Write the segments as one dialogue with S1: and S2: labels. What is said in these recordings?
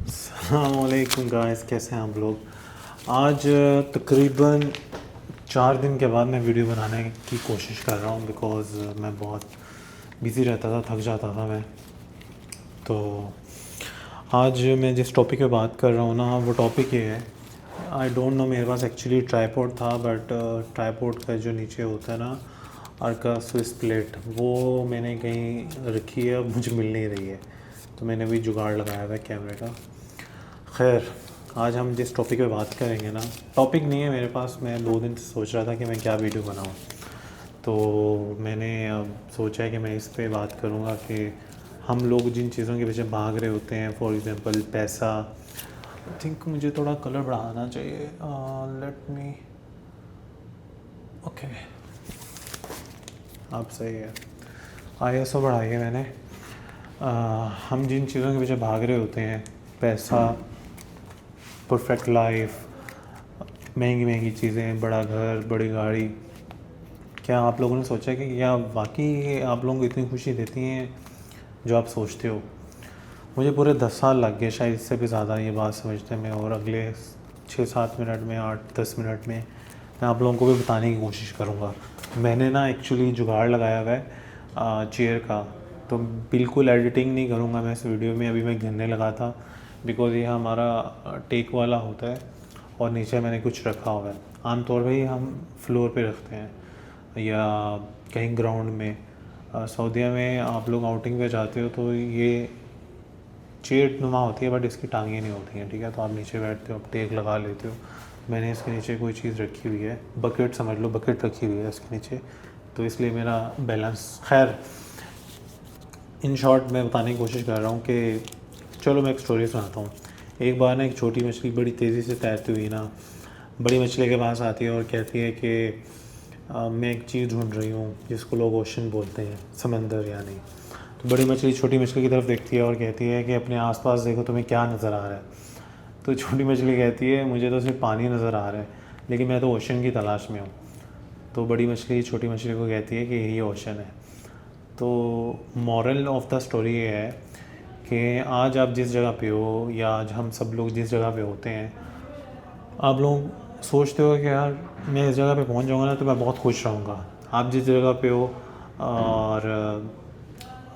S1: अस्सलामुअलैकुम गाइस, कैसे हैं आप लोग। आज तकरीबन 4 दिन के बाद मैं वीडियो बनाने की कोशिश कर रहा हूँ बिकॉज़ मैं बहुत बिज़ी रहता था, थक जाता था मैं। तो आज मैं जिस टॉपिक पे बात कर रहा हूँ ना, वो टॉपिक ये है। आई डोंट नो, मेरे पास एक्चुअली ट्राईपॉड था बट ट्राईपॉड का जो नीचे होता है ना, आर्का स्विस प्लेट, वो मैंने कहीं रखी है, अब मुझे मिल नहीं रही है। तो मैंने भी जुगाड़ लगाया हुआ है कैमरे का। खैर, आज हम जिस टॉपिक पे बात करेंगे ना, टॉपिक नहीं है मेरे पास। मैं 2 दिन से सोच रहा था कि मैं क्या वीडियो बनाऊँ, तो मैंने अब सोचा है कि मैं इस पे बात करूँगा कि हम लोग जिन चीज़ों के पीछे भाग रहे होते हैं, फॉर एग्ज़ाम्पल पैसा। आई थिंक मुझे थोड़ा कलर बढ़ाना चाहिए। लेट मी, ओके, आप सही है। ISO बढ़ाई है मैंने। हम जिन चीज़ों के पीछे भाग रहे होते हैं, पैसा, परफेक्ट लाइफ, महंगी महंगी चीज़ें, बड़ा घर, बड़ी गाड़ी, क्या आप लोगों ने सोचा कि क्या वाकई ये आप लोगों को इतनी खुशी देती हैं जो आप सोचते हो। मुझे पूरे 10 साल लग गए, शायद इससे भी ज़्यादा, ये बात समझने में। और अगले 6-7 मिनट में, 8-10 मिनट में मैं आप लोगों को भी बताने की कोशिश करूँगा। मैंने ना एक्चुअली जुगाड़ लगाया हुआ है चेयर का, तो बिल्कुल एडिटिंग नहीं करूँगा मैं इस वीडियो में। अभी मैं गिनने लगा था बिकॉज़ ये हमारा टेक वाला होता है और नीचे मैंने कुछ रखा हुआ है। आमतौर पर ही हम फ्लोर पे रखते हैं या कहीं ग्राउंड में। सऊदीया में आप लोग आउटिंग पे जाते हो तो ये चेयर नुमा होती है बट इसकी टांगें नहीं होती हैं, ठीक है। तो आप नीचे बैठते हो, आप टेक लगा लेते हो। मैंने इसके नीचे कोई चीज़ रखी हुई है, बकेट समझ लो, बकेट रखी हुई है इसके नीचे, तो इसलिए मेरा बैलेंस। खैर, इन शॉर्ट मैं बताने की कोशिश कर रहा हूँ कि चलो मैं एक स्टोरी सुनाता हूँ। एक बार ना एक छोटी मछली बड़ी तेज़ी से तैरती हुई ना बड़ी मछली के पास आती है और कहती है कि मैं एक चीज़ ढूंढ रही हूँ जिसको लोग ओशन बोलते हैं, समंदर यानी। तो बड़ी मछली छोटी मछली की तरफ देखती है और कहती है कि अपने आसपास देखो, तुम्हें क्या नज़र आ रहा है। तो छोटी मछली कहती है, मुझे तो सिर्फ पानी नज़र आ रहा है, लेकिन मैं तो ओशन की तलाश में हूँ। तो बड़ी मछली छोटी मछली को कहती है कि यही ओशन है। तो मॉरल ऑफ द स्टोरी ये है कि आज आप जिस जगह पे हो, या आज हम सब लोग जिस जगह पे होते हैं, आप लोग सोचते हो कि यार मैं इस जगह पे पहुंच जाऊंगा ना तो मैं बहुत खुश रहूँगा। आप जिस जगह पे हो, और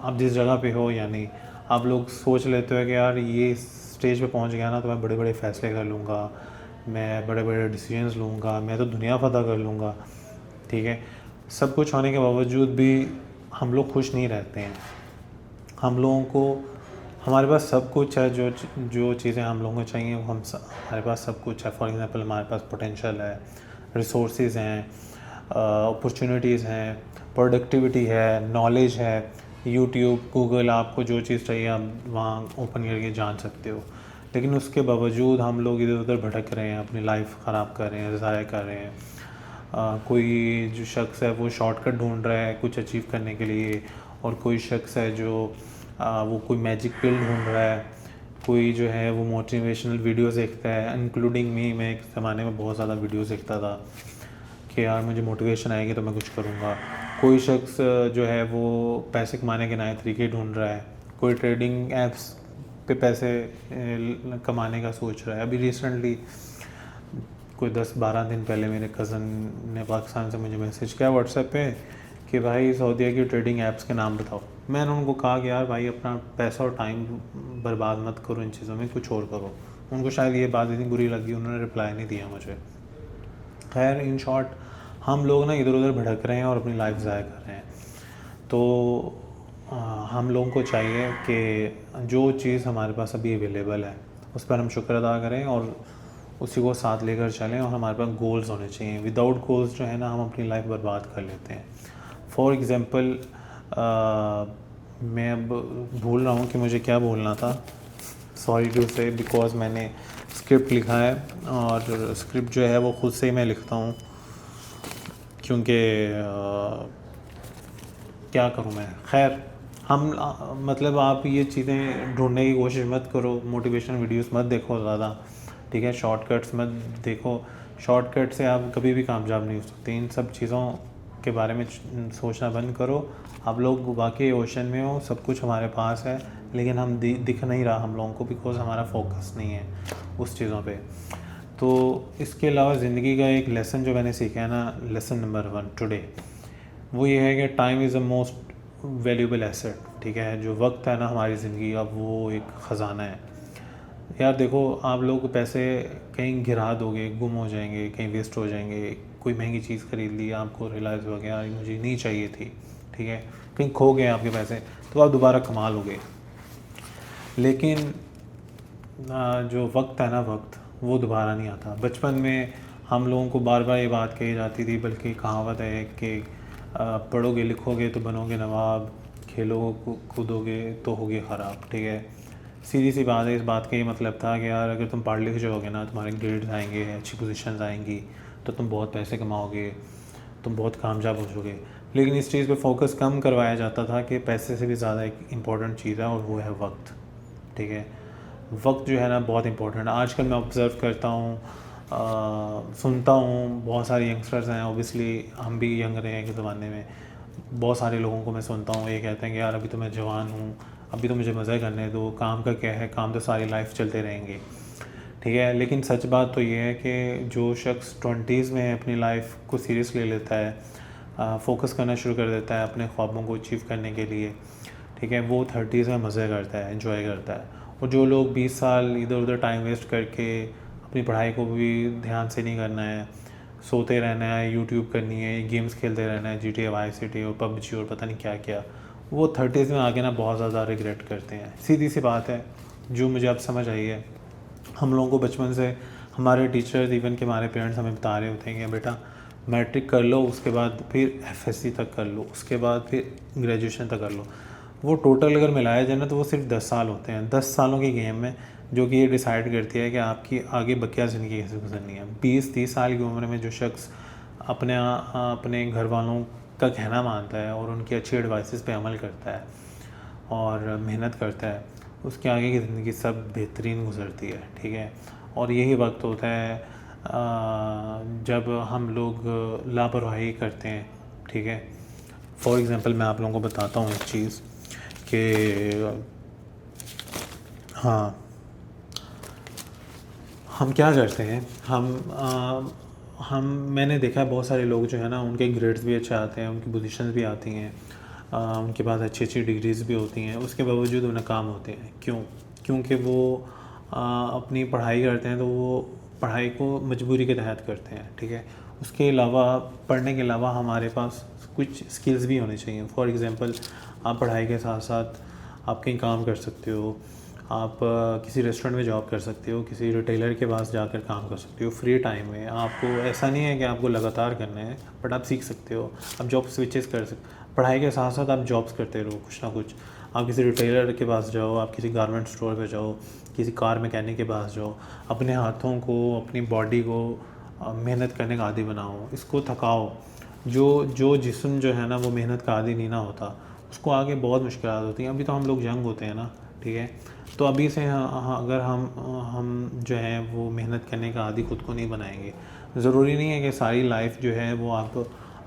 S1: आप जिस जगह पे हो, यानी आप लोग सोच लेते हो कि यार ये स्टेज पे पहुंच गया ना तो मैं बड़े बड़े फ़ैसले कर लूँगा, मैं बड़े बड़े डिसीजंस लूँगा, मैं तो दुनिया फ़तह कर लूँगा, ठीक है। सब कुछ होने के बावजूद भी हम लोग खुश नहीं रहते हैं। हम लोगों को, हमारे पास सब कुछ है, जो जो चीज़ें हम लोगों को चाहिए वो हमारे पास सब कुछ है। फॉर एग्ज़ाम्पल, हमारे पास पोटेंशियल है, रिसोर्सेज हैं, अपॉर्चुनिटीज़ हैं, प्रोडक्टिविटी है, नॉलेज है। यूट्यूब, गूगल, आपको जो चीज़ चाहिए आप वहाँ ओपन करके जान सकते हो। लेकिन उसके बावजूद हम लोग इधर उधर भटक रहे हैं, अपनी लाइफ ख़राब कर रहे हैं, ज़ाया कर रहे हैं। कोई जो शख्स है वो शॉर्टकट ढूंढ रहा है कुछ अचीव करने के लिए, और कोई शख्स है जो वो कोई मैजिक पिल ढूंढ रहा है। कोई जो है वो मोटिवेशनल वीडियोस देखता है, इंक्लूडिंग मी। मैं एक ज़माने में बहुत ज़्यादा वीडियोस देखता था कि यार मुझे मोटिवेशन आएगी तो मैं कुछ करूँगा। कोई शख्स जो है वो पैसे कमाने के नए तरीके ढूंढ रहा है। कोई ट्रेडिंग एप्स पे पैसे कमाने का सोच रहा है। अभी रिसेंटली कोई 10-12 दिन पहले मेरे कज़न ने पाकिस्तान से मुझे मैसेज किया व्हाट्सएप पे कि भाई सऊदीया की ट्रेडिंग ऐप्स के नाम बताओ। मैंने उनको कहा कि यार भाई अपना पैसा और टाइम बर्बाद मत करो इन चीज़ों में, कुछ और करो। उनको शायद ये बात इतनी बुरी लगी, उन्होंने रिप्लाई नहीं दिया मुझे। खैर, इन शॉर्ट, हम लोग ना इधर उधर भटक रहे हैं और अपनी लाइफ ज़ाया कर रहे हैं। तो हम लोगों को चाहिए कि जो चीज़ हमारे पास अभी अवेलेबल है उस पर हम शुक्र अदा करें और उसी को साथ लेकर चलें। और हमारे पास गोल्स होने चाहिए। विदाउट गोल्स जो है ना, हम अपनी लाइफ बर्बाद कर लेते हैं। फॉर एग्ज़ाम्पल, मैं अब भूल रहा हूँ कि मुझे क्या बोलना था, सॉरी टू से, बिकॉज़ मैंने स्क्रिप्ट लिखा है और स्क्रिप्ट जो है वो ख़ुद से ही मैं लिखता हूँ, क्योंकि क्या करूँ मैं। खैर, हम मतलब आप ये चीज़ें ढूंढने की कोशिश मत करो, मोटिवेशनल वीडियोस मत देखो ज़्यादा, ठीक है। शॉर्टकट्स मत देखो, शॉर्टकट से आप कभी भी कामयाब नहीं हो सकते। इन सब चीज़ों के बारे में सोचना बंद करो। आप लोग वाकई ओशन में हो, सब कुछ हमारे पास है, लेकिन हम दिख नहीं रहा हम लोगों को, बिकॉज हमारा फोकस नहीं है उस चीज़ों पे। तो इसके अलावा ज़िंदगी का एक लेसन जो मैंने सीखा है ना, लेसन नंबर 1 टुडे, वो ये है कि time is the most valuable asset. ठीक है, जो वक्त है ना हमारी ज़िंदगी का, वो एक ख़जाना है यार। देखो, आप लोग पैसे कहीं गिरा दोगे, गुम हो जाएंगे, कहीं वेस्ट हो जाएंगे, कोई महंगी चीज़ खरीद ली, आपको रियलाइज़ हो गया मुझे नहीं चाहिए थी, ठीक है, कहीं खो गए आपके पैसे, तो आप दोबारा कमा लोगे। लेकिन जो वक्त है ना, वक्त वो दोबारा नहीं आता। बचपन में हम लोगों को बार बार ये बात कही जाती थी, बल्कि कहावत है कि पढ़ोगे लिखोगे तो बनोगे नवाब, खेलोगे कूदोगे तो होगे ख़राब। ठीक है, सीधी सी बात है। इस बात का ये मतलब था कि यार अगर तुम पढ़ लिख जाओगे ना, तुम्हारे ग्रेड्स आएंगे, अच्छी पोजीशंस आएंगी, तो तुम बहुत पैसे कमाओगे, तुम बहुत कामयाब हो जाओगे। लेकिन इस चीज़ पे फोकस कम करवाया जाता था कि पैसे से भी ज़्यादा एक इम्पॉर्टेंट चीज़ है, और वो है वक्त। ठीक है, वक्त जो है ना बहुत इम्पोर्टेंट है। आजकल मैं ऑब्ज़र्व करता हूँ, सुनता हूँ, बहुत सारे यंगस्टर्स हैं, ओबियसली हम भी यंग रहे हैं के ज़माने में। बहुत सारे लोगों को मैं सुनता हूँ, ये कहते हैं कि यार अभी तो मैं जवान हूँ, अभी तो मुझे मज़े करने दो, काम का क्या है, काम तो सारी लाइफ चलते रहेंगे। ठीक है, लेकिन सच बात तो ये है कि जो शख्स 20s में अपनी लाइफ को सीरियस ले लेता है, फोकस करना शुरू कर देता है अपने ख्वाबों को अचीव करने के लिए, ठीक है, वो 30s में मज़े करता है, एंजॉय करता है। और जो लोग 20 साल इधर उधर टाइम वेस्ट करके अपनी पढ़ाई को भी ध्यान से नहीं करना है, सोते रहना है, यूट्यूब करनी है, गेम्स खेलते रहना है, GTA, Vice City और PUBG और पता नहीं क्या क्या, वो 30s में आके ना बहुत ज़्यादा रिग्रेट करते हैं। सीधी सी बात है, जो मुझे अब समझ आई है। हम लोगों को बचपन से हमारे टीचर्स, इवन के हमारे पेरेंट्स हमें बता रहे होते हैं कि बेटा मैट्रिक कर लो, उसके बाद फिर FSC तक कर लो, उसके बाद फिर ग्रेजुएशन तक कर लो। वो टोटल अगर मिलाया जाए ना, तो वो सिर्फ 10 साल होते हैं। 10 सालों की गेम में जो कि ये डिसाइड करती है कि आपकी आगे बकिया ज़िंदगी कैसे गुजरनी है। 20-30 साल की उम्र में जो शख्स अपने घर वालों का कहना मानता है और उनकी अच्छी एडवाइसेस पे अमल करता है और मेहनत करता है, उसके आगे की ज़िंदगी सब बेहतरीन गुजरती है। ठीक है, और यही वक्त होता है जब हम लोग लापरवाही करते हैं। ठीक है, फॉर एग्ज़ाम्पल मैं आप लोगों को बताता हूँ एक चीज़ कि हाँ, हम क्या करते हैं, मैंने देखा है बहुत सारे लोग जो है ना, उनके ग्रेड्स भी अच्छे आते हैं, उनकी पोजीशंस भी आती हैं, उनके पास अच्छी अच्छी डिग्रीज़ भी होती हैं, उसके बावजूद वो नाकाम होते हैं। क्यों? क्योंकि वो अपनी पढ़ाई करते हैं, तो वो पढ़ाई को मजबूरी के तहत करते हैं। ठीक है, उसके अलावा, पढ़ने के अलावा हमारे पास कुछ स्किल्स भी होने चाहिए। फॉर एग्ज़ाम्पल, आप पढ़ाई के साथ साथ आप कहीं काम कर सकते हो, आप किसी रेस्टोरेंट में जॉब कर सकते हो, किसी रिटेलर के पास जाकर काम कर सकते हो फ्री टाइम में। आपको ऐसा नहीं है कि आपको लगातार करना है, बट आप सीख सकते हो, आप जॉब स्विचेस कर सकते, पढ़ाई के साथ साथ आप जॉब्स करते रहो कुछ ना कुछ। आप किसी रिटेलर के पास जाओ, आप किसी गारमेंट स्टोर पे जाओ, किसी कार मैकेनिक के पास जाओ, अपने हाथों को, अपनी बॉडी को मेहनत करने का आदी बनाओ, इसको थकाओ। जो जिस्म जो है ना, वो मेहनत का आदी नहीं ना होता, उसको आगे बहुत मुश्किलात होती हैं। अभी तो हम लोग यंग होते हैं ना, ठीक है, तो अभी से अगर हम जो है वो मेहनत करने का आदी खुद को नहीं बनाएंगे। ज़रूरी नहीं है कि सारी लाइफ जो है वो आप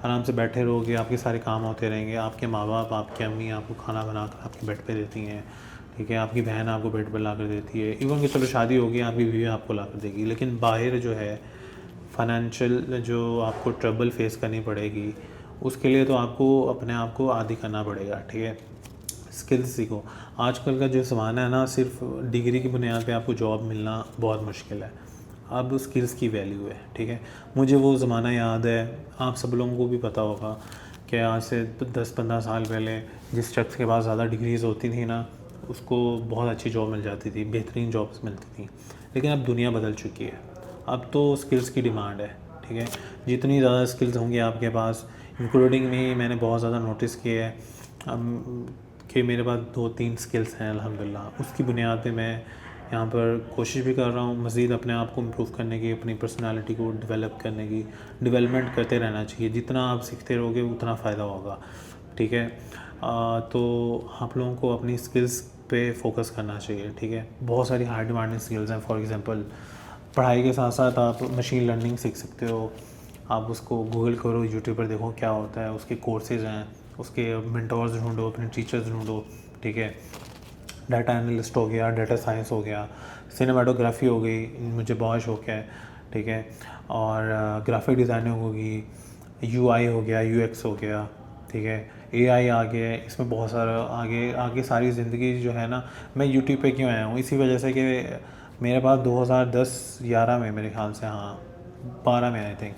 S1: आराम से बैठे रहोगे, आपके सारे काम होते रहेंगे, आपके माँ बाप, आपकी अम्मी आपको खाना बना कर आपके बेड पे देती हैं, ठीक है, आपकी बहन आपको बेड पर ला कर देती है, इवन कि चलो शादी होगी, आपकी बीवी आपको ला कर देगी। लेकिन बाहर जो है फाइनेंशियल जो आपको ट्रबल फेस करनी पड़ेगी, उसके लिए तो आपको अपने आप को आदी करना पड़ेगा। ठीक है, स्किल्स सीखो। आजकल का जो ज़माना है ना, सिर्फ डिग्री की बुनियाद पे आपको जॉब मिलना बहुत मुश्किल है। अब स्किल्स की वैल्यू है। ठीक है, मुझे वो ज़माना याद है, आप सब लोगों को भी पता होगा कि आज से 10-15 साल पहले जिस शख्स के पास ज़्यादा डिग्रीज़ होती थी ना, उसको बहुत अच्छी जॉब मिल जाती थी, बेहतरीन जॉब्स मिलती थी। लेकिन अब दुनिया बदल चुकी है, अब तो स्किल्स की डिमांड है। ठीक है, जितनी ज़्यादा स्किल्स होंगी आपके पास, इंक्लूडिंग मी, मैंने बहुत ज़्यादा नोटिस किया है कि मेरे पास 2-3 स्किल्स हैं अल्हम्दुलिल्लाह। उसकी बुनियाद पे मैं यहाँ पर कोशिश भी कर रहा हूँ मज़ीद अपने आप को इम्प्रूव करने की, अपनी पर्सनालिटी को डेवलप करने की। डेवलपमेंट करते रहना चाहिए, जितना आप सीखते रहोगे उतना फ़ायदा होगा। ठीक है, तो आप लोगों को अपनी स्किल्स पे फोकस करना चाहिए। ठीक है, बहुत सारी हाई डिमांडिंग स्किल्स हैं। फॉर एग्ज़ाम्पल, पढ़ाई के साथ साथ आप मशीन लर्निंग सीख सकते हो, आप उसको गूगल करो, यूट्यूब पर देखो क्या होता है, उसके कोर्सेज हैं, उसके मेंटोर्स ढूंढो, अपने टीचर्स ढूंढो, ठीक है। डाटा एनालिस्ट हो गया, डाटा साइंस हो गया, सिनेमाटोग्राफी हो गई, मुझे बहुत शौक है, ठीक है। और ग्राफिक डिज़ाइनिंग होगी, यूआई हो गया, यूएक्स हो गया, ठीक है। एआई आ गया है, इसमें बहुत सारा आगे आगे सारी ज़िंदगी जो है ना। मैं यूट्यूब पे क्यों आया हूँ, इसी वजह से कि मेरे पास 2010-11 में, मेरे ख्याल से, हाँ 12 में आई थिंक,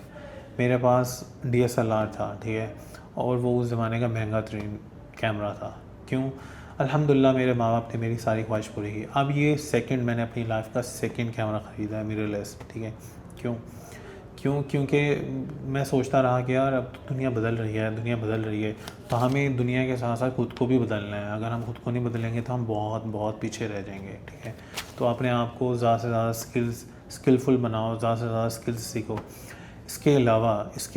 S1: मेरे पास DSLR था, ठीक है। और वो उस ज़माने का महंगा तरीन कैमरा था। क्यों? अल्हम्दुलिल्लाह मेरे माँ बाप ने मेरी सारी ख्वाहिश पूरी की। अब ये सेकंड, मैंने अपनी लाइफ का सेकंड कैमरा ख़रीदा है, मिररलेस, ठीक है। क्यों? क्योंकि मैं सोचता रहा कि यार अब तो दुनिया बदल रही है, दुनिया बदल रही है, तो हमें दुनिया के साथ साथ खुद को भी बदलना है। अगर हम खुद को नहीं बदलेंगे तो हम बहुत बहुत पीछे रह जाएंगे, ठीक है। तो अपने आप को ज़्यादा से ज़्यादा स्किलफुल बनाओ, ज़्यादा से ज़्यादा स्किल्स सीखो। इसके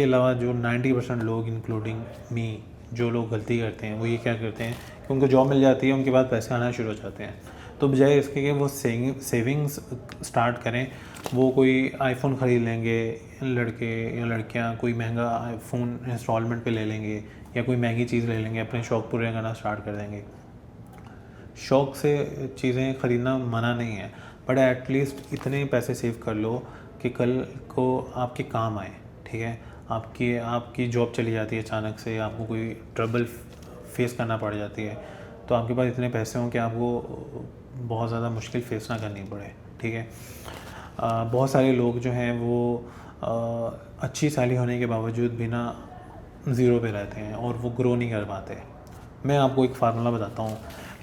S1: अलावा जो 90% लोग इंक्लूडिंग मी, जो लोग गलती करते हैं वो ये क्या करते हैं कि उनको जॉब मिल जाती है, उनके बाद पैसे आना शुरू हो जाते हैं। तो बजाय इसके कि वो सेविंग्स स्टार्ट करें, वो कोई आईफोन ख़रीद लेंगे, लड़के या लड़कियां कोई महंगा आईफोन इंस्टॉलमेंट पे ले लेंगे, या कोई महंगी चीज़ ले लेंगे, अपने शौक़ पूरे करना स्टार्ट कर देंगे। शौक़ से चीज़ें ख़रीदना मना नहीं है, बट एटलीस्ट इतने पैसे सेव कर लो कि कल को आपके काम आए, ठीक है। आपकी जॉब चली जाती है अचानक से, आपको कोई ट्रबल फेस करना पड़ जाती है, तो आपके पास इतने पैसे हों कि आपको बहुत ज़्यादा मुश्किल फेस ना करनी पड़े, ठीक है। बहुत सारे लोग जो हैं वो अच्छी सैलरी होने के बावजूद भी ना ज़ीरो पे रहते हैं और वो ग्रो नहीं कर पाते। मैं आपको एक फार्मूला बताता हूँ।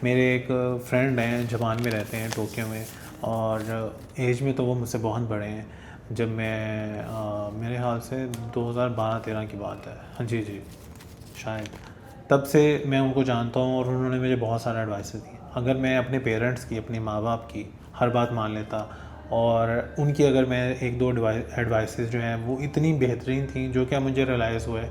S1: मेरे एक फ्रेंड हैं, जापान में रहते हैं, टोक्यो में, और एज में तो वो मुझसे बहुत बड़े हैं। जब मैं मेरे ख्याल से 2012-13 की बात है, हाँ जी जी शायद, तब से मैं उनको जानता हूँ और उन्होंने मुझे बहुत सारा एडवाइस दी। अगर मैं अपने पेरेंट्स की, अपने माँ बाप की हर बात मान लेता, और उनकी अगर मैं एक दो एडवाइसेस जो हैं वो इतनी बेहतरीन थी, जो कि मुझे रियलाइज़ हुआ है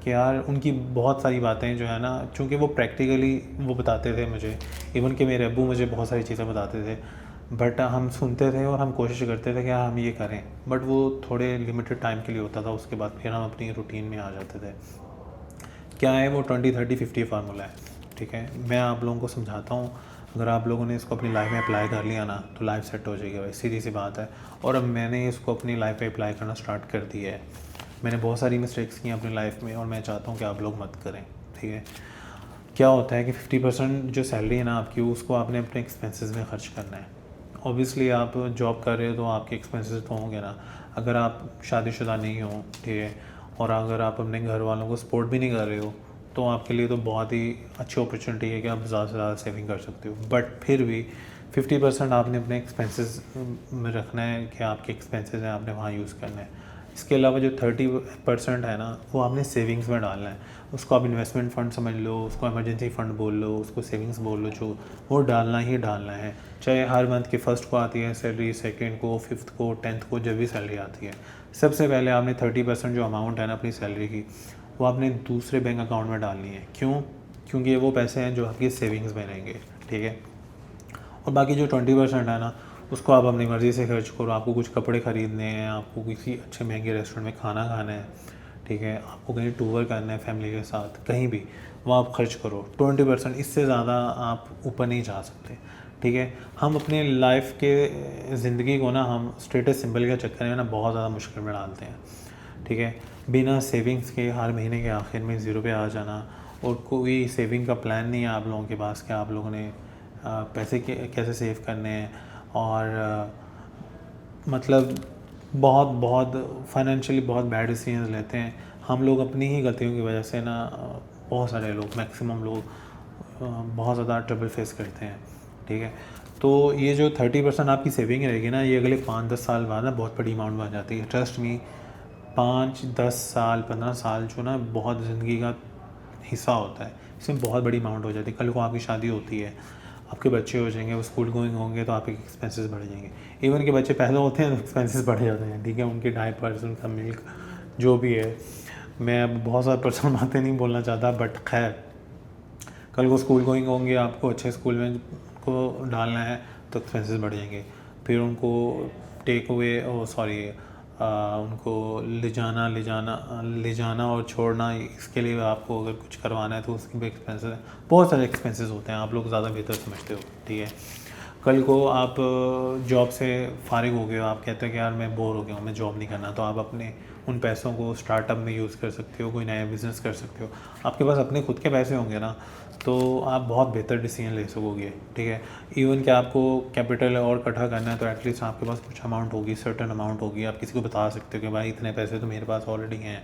S1: कि यार उनकी बहुत सारी बातें जो है ना, चूँकि वो प्रैक्टिकली वो बताते थे मुझे, इवन कि मेरे अब्बू मुझे बहुत सारी चीज़ें बताते थे, बट हम सुनते थे और हम कोशिश करते थे कि हाँ हम ये करें, बट वो थोड़े लिमिटेड टाइम के लिए होता था, उसके बाद फिर हम अपनी रूटीन में आ जाते थे। क्या है वो 20-30-50 फार्मूला है, ठीक है। मैं आप लोगों को समझाता हूँ, अगर आप लोगों ने इसको अपनी लाइफ में अप्लाई कर लिया ना तो लाइफ सेट हो जाएगी भाई, सीधी सी बात है। और अब मैंने इसको अपनी लाइफ में अप्लाई करना स्टार्ट कर दिया है। मैंने बहुत सारी मिस्टेक्स की अपनी लाइफ में, और मैं चाहता हूँ कि आप लोग मत करें, ठीक है। क्या होता है कि 50% जो सैलरी है ना आपकी, उसको आपने अपने एक्सपेंसेस में खर्च करना है। ऑब्वियसली आप जॉब कर रहे हो तो आपके एक्सपेंसेस तो होंगे ना। अगर आप शादीशुदा नहीं हो, ठीक है, और अगर आप अपने घर वालों को सपोर्ट भी नहीं कर रहे हो, तो आपके लिए तो बहुत ही अच्छी अपॉर्चुनिटी है कि आप ज़्यादा से ज़्यादा सेविंग कर सकते हो। बट फिर भी 50% आपने अपने एक्सपेंसेस में रखना है कि आपके एक्सपेंसेस हैं, आपने वहाँ यूज़ करना है। इसके अलावा जो 30% है ना, वो आपने सेविंग्स में डालना है। उसको आप इन्वेस्टमेंट फ़ंड समझ लो, उसको इमरजेंसी फ़ंड बोल लो, उसको सेविंग्स बोल लो, जो वो डालना ही डालना है। चाहे हर मंथ के फर्स्ट को आती है सैलरी, सेकंड को, फिफ्थ को, 10th को, जब भी सैलरी आती है, सबसे पहले आपने 30% जो अमाउंट है ना अपनी सैलरी की, वो आपने दूसरे बैंक अकाउंट में डालनी है। क्यों? क्योंकि वो पैसे हैं जो आपकी सेविंग्स में रहेंगे, ठीक है। और बाकी जो 20% है ना, उसको आप अपनी मर्ज़ी से खर्च करो। आपको कुछ कपड़े ख़रीदने हैं, आपको किसी अच्छे महंगे रेस्टोरेंट में खाना खाना है, ठीक है, आपको कहीं टूर करना है फैमिली के साथ, कहीं भी, वो आप खर्च करो 20%। इससे ज़्यादा आप ऊपर नहीं जा सकते, ठीक है। हम अपने लाइफ के ज़िंदगी को ना, हम स्टेटस सिंबल के चक्कर में ना बहुत ज़्यादा मुश्किल में डालते हैं, ठीक है। बिना सेविंग्स के हर महीने के आखिर में ज़ीरो पे आ जाना, और कोई सेविंग का प्लान नहीं है आप लोगों के पास कि आप लोगों ने पैसे कैसे सेव करने हैं, और मतलब बहुत बहुत फाइनेंशियली बहुत बैड डिसीजंस लेते हैं हम लोग अपनी ही गलतियों की वजह से ना। बहुत सारे लोग, मैक्सिमम लोग बहुत ज़्यादा ट्रबल फेस करते हैं, ठीक है। तो ये जो 30% आपकी सेविंग रहेगी ना, ये अगले 5-10 साल बाद ना बहुत बड़ी अमाउंट बन जाती है, ट्रस्ट मी। 5-10 साल, 15 साल जो ना बहुत ज़िंदगी का हिस्सा होता है, इसमें बहुत बड़ी अमाउंट हो जाती है। कल को आपकी शादी होती है, आपके बच्चे हो जाएंगे, वो स्कूल गोइंग होंगे, तो आपके एक्सपेंसेस बढ़ जाएंगे। इवन के बच्चे पैदा होते हैं तो एक्सपेंसेस बढ़ जाते हैं, ठीक है, उनके डायपर्स, उनका मिल्क, जो भी है। मैं अब बहुत सारी पर्सनल बातें नहीं बोलना चाहता, बट खैर, कल को स्कूल गोइंग होंगे, आपको अच्छे स्कूल में को डालना है तो एक्सपेंसेस बढ़ जाएंगे। फिर उनको टेक अवे, सॉरी, उनको ले जाना और छोड़ना, इसके लिए आपको अगर कुछ करवाना है तो उसके भी एक्सपेंसेस हैं, बहुत सारे एक्सपेंसेस होते हैं, आप लोग ज़्यादा बेहतर समझते हो, ठीक है। कल को आप जॉब से फारिग हो गए हो, आप कहते हो कि यार मैं बोर हो गया हूँ, मैं जॉब नहीं करना, तो आप अपने उन पैसों को स्टार्टअप में यूज़ कर सकते हो, कोई नया बिज़नेस कर सकते हो। आपके पास अपने खुद के पैसे होंगे ना, तो आप बहुत बेहतर डिसीजन ले सकोगे, ठीक है। इवन कि आपको कैपिटल और इकट्ठा करना है तो एटलीस्ट आपके पास कुछ अमाउंट होगी, सर्टन अमाउंट होगी, आप किसी को बता सकते हो कि भाई इतने पैसे तो मेरे पास ऑलरेडी हैं।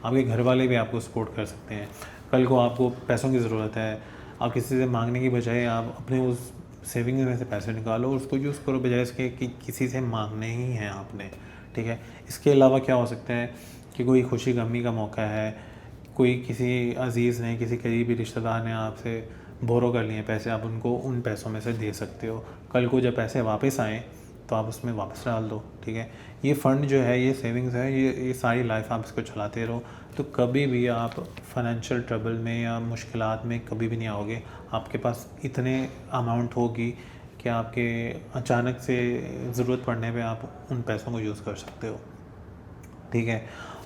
S1: आपके घर वाले भी आपको सपोर्ट कर सकते हैं। कल को आपको पैसों की ज़रूरत है, आप किसी से मांगने की बजाय आप अपने उस सेविंग में से पैसे निकालो और उसको यूज़ करो, बजाय इसके कि किसी से मांगने ही हैं आपने, ठीक है। इसके अलावा क्या हो सकता है कि कोई खुशी गमी का मौका है, कोई किसी अजीज़ ने, किसी करीबी रिश्तेदार ने आपसे बोरो कर लिए पैसे, आप उनको उन पैसों में से दे सकते हो। कल को जब पैसे वापस आएँ तो आप उसमें वापस डाल दो, ठीक है। ये फ़ंड जो है, ये सेविंग्स है, ये सारी लाइफ आप इसको चलाते रहो, तो कभी भी आप फाइनेंशियल ट्रबल में या मुश्किलात में कभी भी नहीं आओगे। आपके पास इतने अमाउंट होगी कि आपके अचानक से ज़रूरत पड़ने पे आप उन पैसों को यूज़ कर सकते हो, ठीक है।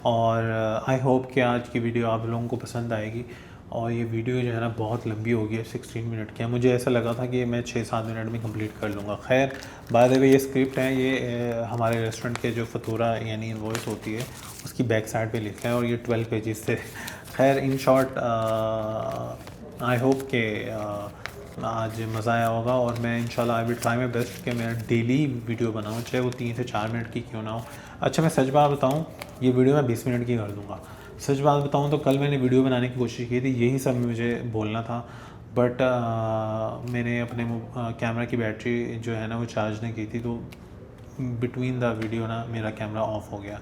S1: और आई होप कि आज की वीडियो आप लोगों को पसंद आएगी। और ये वीडियो जो है ना बहुत लंबी हो गई है, 16 मिनट की है। मुझे ऐसा लगा था कि मैं 6-7 मिनट में कंप्लीट कर लूँगा। खैर, बाय द वे ये स्क्रिप्ट है, ये हमारे रेस्टोरेंट के जो फतूरा यानी इनवॉइस होती है उसकी बैक साइड पे लिखा है और ये 12 पेजेस से। खैर, इन शॉर्ट आई होप के आज मज़ा आया होगा और मैं इंशाल्लाह I will try my best कि मैं डेली वीडियो बनाऊँ, चाहे वो 3 से 4 मिनट की क्यों ना हो। अच्छा, मैं सच बात बताऊँ, ये वीडियो मैं 20 मिनट की कर दूँगा। सच बात बताऊँ तो कल मैंने वीडियो बनाने की कोशिश की थी, यही सब मुझे बोलना था, बट मैंने अपने कैमरा की बैटरी जो है ना वो चार्ज नहीं की थी, तो बिटवीन द वीडियो ना मेरा कैमरा ऑफ हो गया।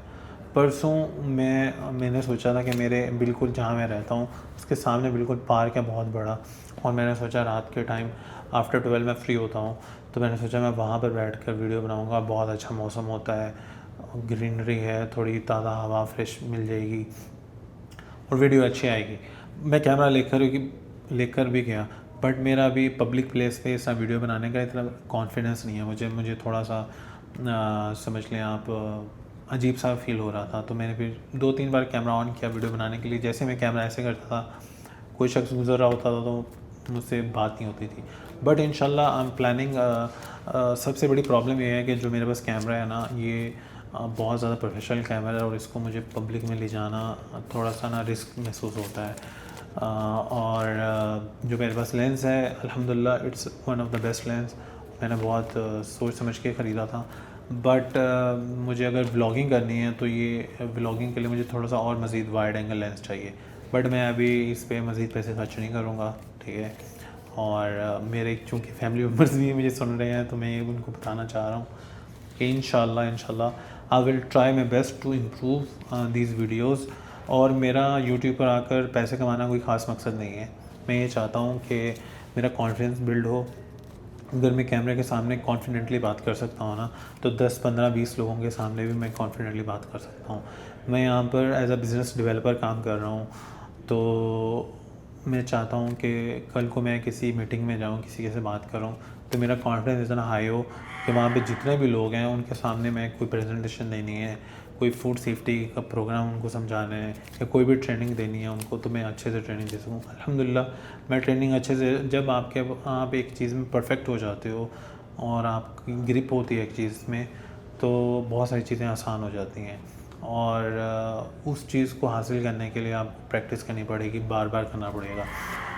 S1: परसों मैंने सोचा था कि मेरे बिल्कुल जहाँ मैं रहता हूँ उसके सामने बिल्कुल पार्क है बहुत बड़ा, और मैंने सोचा रात के टाइम आफ्टर 12 मैं फ्री होता हूँ, तो मैंने सोचा मैं वहाँ पर बैठ कर वीडियो बनाऊँगा। बहुत अच्छा मौसम होता है, ग्रीनरी है, थोड़ी ताज़ा हवा फ्रेश मिल जाएगी और वीडियो अच्छी आएगी। मैं कैमरा लेकर भी गया, बट मेरा अभी पब्लिक प्लेस पे ऐसा वीडियो बनाने का इतना कॉन्फिडेंस नहीं है। मुझे थोड़ा सा समझ लें आप, अजीब सा फील हो रहा था। तो मैंने फिर 2-3 बार कैमरा ऑन किया वीडियो बनाने के लिए। जैसे मैं कैमरा ऐसे करता था, कोई शख्स गुजर रहा होता था तो मुझसे बात नहीं होती थी। बट इंशाल्लाह आई एम प्लानिंग। सबसे बड़ी प्रॉब्लम ये है कि जो मेरे पास कैमरा है ना, ये बहुत ज़्यादा प्रोफेशनल कैमरा है और इसको मुझे पब्लिक में ले जाना थोड़ा सा ना रिस्क महसूस होता है। और जो मेरे पास लेंस है, अल्हम्दुलिल्लाह it's one of the best lens. मैंने बहुत सोच समझ के ख़रीदा था, बट मुझे अगर व्लॉगिंग करनी है तो ये व्लॉगिंग के लिए मुझे थोड़ा सा और मज़ीद वाइड एंगल लेंस चाहिए। बट मैं अभी इस पर मज़ीद पैसे खर्च नहीं करूँगा, ठीक है। और मेरे चूँकि फैमिली मेम्बर्स भी मुझे सुन रहे हैं, तो मैं ये उनको बताना चाह रहा हूँ कि इंशाल्लाह I will try my best to improve these videos. और मेरा यूट्यूब पर आकर पैसे कमाना कोई ख़ास मकसद नहीं है। मैं ये चाहता हूँ कि मेरा कॉन्फिडेंस बिल्ड हो। अगर मैं कैमरे के सामने कॉन्फिडेंटली बात कर सकता हूँ ना, तो 10-15-20 लोगों के सामने भी मैं कॉन्फिडेंटली बात कर सकता हूँ। मैं यहाँ पर एज अ बिज़नेस डेवलपर काम कर रहा हूँ, तो मैं चाहता हूँ कि कल को मैं किसी मीटिंग में जाऊँ, किसी से बात करूँ, तो मेरा कॉन्फिडेंस इतना हाई हो कि वहाँ पे जितने भी लोग हैं उनके सामने मैं कोई प्रेजेंटेशन देनी है, कोई फूड सेफ्टी का प्रोग्राम उनको समझाना है या कोई भी ट्रेनिंग देनी है उनको, तो मैं अच्छे से ट्रेनिंग दे सकूँ। अल्हम्दुलिल्लाह मैं ट्रेनिंग अच्छे से, जब आप एक चीज़ में परफेक्ट हो जाते हो और आपकी ग्रिप होती है एक चीज़ में, तो बहुत सारी चीज़ें आसान हो जाती हैं। और उस चीज़ को हासिल करने के लिए आपको प्रैक्टिस करनी पड़ेगी, बार बार करना पड़ेगा।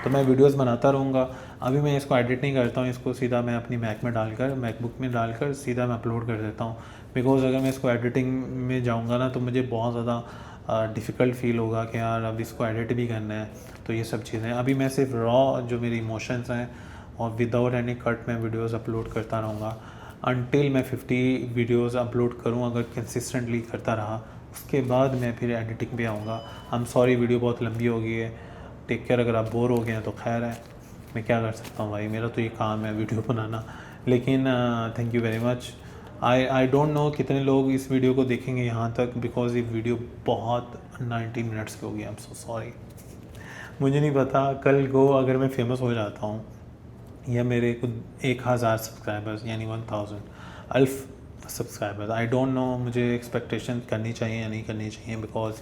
S1: तो मैं वीडियोस बनाता रहूँगा। अभी मैं इसको एडिट नहीं करता हूँ, इसको सीधा मैं अपनी मैकबुक में डालकर सीधा मैं अपलोड कर देता हूँ। बिकॉज़ अगर मैं इसको एडिटिंग में जाऊँगा ना, तो मुझे बहुत ज़्यादा डिफ़िकल्ट फ़ील होगा कि यार अब इसको एडिट भी करना है। तो ये सब चीज़ें अभी मैं सिर्फ रॉ जो मेरी इमोशंस हैं और विदाउट एनी कट मैं वीडियोज़ अपलोड करता रहूँगा अनटिल मैं 50 वीडियोज़ अपलोड करूँ। अगर कंसिस्टेंटली करता रहा, उसके बाद मैं फिर एडिटिंग पे आऊँगा। आई एम सॉरी, वीडियो बहुत लंबी हो गई है। Take care. अगर आप बोर हो गए हैं तो खैर है, मैं क्या कर सकता हूँ भाई, मेरा तो ये काम है वीडियो बनाना। लेकिन thank you very much. I don't know कितने लोग इस वीडियो को देखेंगे यहाँ तक, बिकॉज़ ये वीडियो बहुत 90 मिनट्स की होगी। I am so sorry. मुझे नहीं पता कल को अगर मैं फेमस हो जाता हूँ या मेरे को 1000 सब्सक्राइबर्स यानी 1000 सब्सक्राइबर्स। आई डोंट नो मुझे एक्सपेक्टेशन करनी चाहिए या नहीं करनी चाहिए, बिकॉज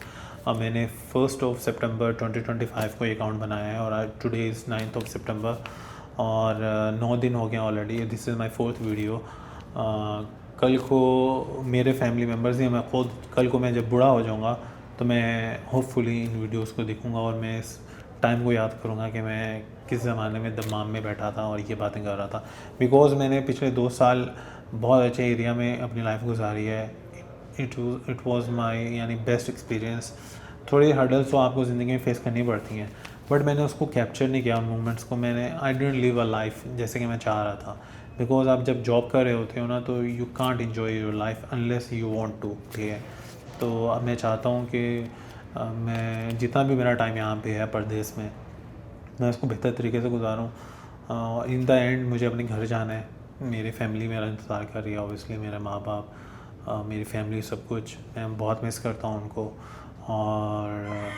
S1: मैंने 1 सितंबर 2025 को अकाउंट बनाया है और आज टुडे इज़ 9 सितंबर और 9 दिन हो गए already. This is my 4th video. कल को मेरे फैमिली मेम्बर्स या मैं खुद कल को मैं जब बूढ़ा हो जाऊँगा तो मैं होपफुली इन वीडियोस को देखूँगा और मैं इस टाइम को याद करूँगा कि मैं किस ज़माने में दमाम में बैठा था और ये बातें कर रहा था। बिकॉज़ मैंने पिछले 2 साल बहुत अच्छे एरिया में अपनी लाइफ गुजारी है। इट वाज माय यानी बेस्ट एक्सपीरियंस। थोड़ी हर्डल्स तो आपको ज़िंदगी में फ़ेस करनी पड़ती हैं, बट मैंने उसको कैप्चर नहीं किया मोमेंट्स को। मैंने I didn't live a life जैसे कि मैं चाह रहा था। बिकॉज आप जब जॉब कर रहे होते हो ना तो you can't enjoy your life unless you want to, ठीक है। तो अब मैं चाहता हूँ कि मैं जितना भी मेरा टाइम यहाँ पे है परदेश में, मैं उसको बेहतर तरीके से गुजारूँ। इन द एंड मुझे अपने घर जाना है, मेरी फैमिली मेरा इंतज़ार कर रही है ऑब्वियसली, मेरे माँ बाप, मेरी फैमिली, सब कुछ। मैं बहुत मिस करता हूँ उनको। और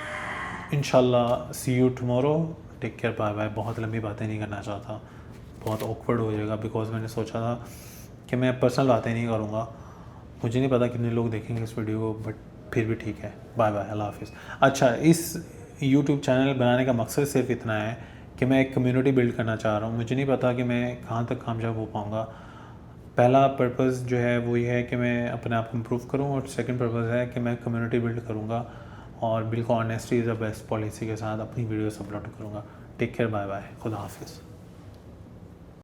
S1: इंशाल्लाह see you tomorrow, take care, bye bye. बहुत लंबी बातें नहीं करना चाहता, बहुत ऑकवर्ड हो जाएगा, बिकॉज मैंने सोचा था कि मैं पर्सनल बातें नहीं करूँगा। मुझे नहीं पता कितने लोग देखेंगे इस वीडियो को, बट फिर भी ठीक है। बाय बाय, अल्लाह हाफिज़। अच्छा, इस यूट्यूब चैनल बनाने का मकसद सिर्फ इतना है कि मैं एक कम्युनिटी बिल्ड करना चाह रहा हूँ। मुझे नहीं पता कि मैं कहाँ तक कामयाब हो पाऊँगा। पहला पर्पज़ जो है वो ये है कि मैं अपने आप को इम्प्रूव करूँ, और सेकंड पर्पज़ है कि मैं कम्युनिटी बिल्ड करूँगा और बिल्कुल honesty is the best policy के साथ अपनी वीडियोस अपलोड करूँगा। टेक केयर, बाय बाय, खुदा हाफिज़।